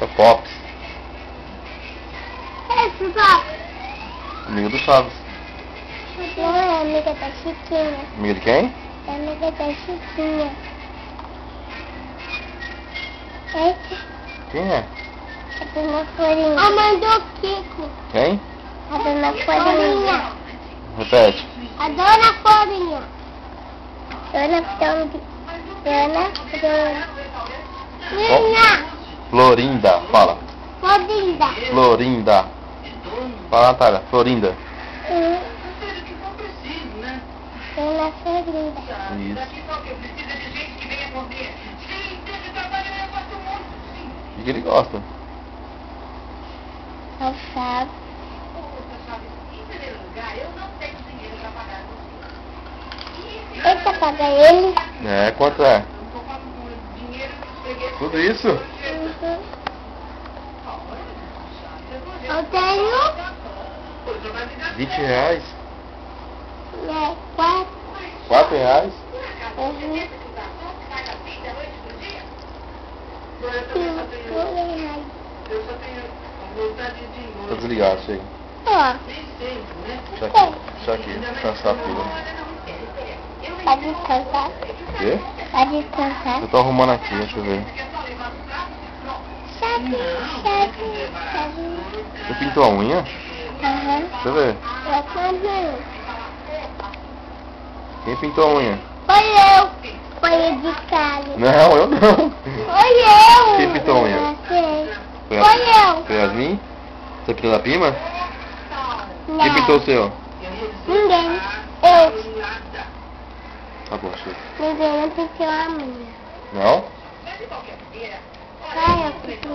É Pops. Esse Pops. Amigo do Chaves. Não é amiga da Chiquinha. Amigo de quem? É amiga da Chiquinha. Esse Quem é? é a Dona Florinha. A mãe do Kiko. Quem? A Dona Florinha. Repete. A Dona Florinha. Dona Florinha. Florinda. Fala. Florinda. Florinda. Fala, Natália. Florinda. Dona Florinda. Isso. O que ele gosta? Não sabe. Eita, paga ele. É, quanto é? Tudo isso? Uhum. Eu tenho 20 reais? 4. 4 reais? Uhum. Tá desligado, chega. Ó, Deixa aqui, descansar a pila. pode descansar. O quê? Pode descansar. Eu tô arrumando aqui, deixa eu ver. Chave. Você pintou a unha? Aham. Deixa eu ver. Eu também. Quem pintou a unha? Foi eu. Foi o de casa. Não, eu não. Foi eu. Quem pintou a unha? Você. Foi eu. Foi Yasmin? Você pintou da Pima? Não. Quem pintou o seu? Ninguém. Eu. Tá bom, chega. Ninguém não pintou a minha. Não? Só eu que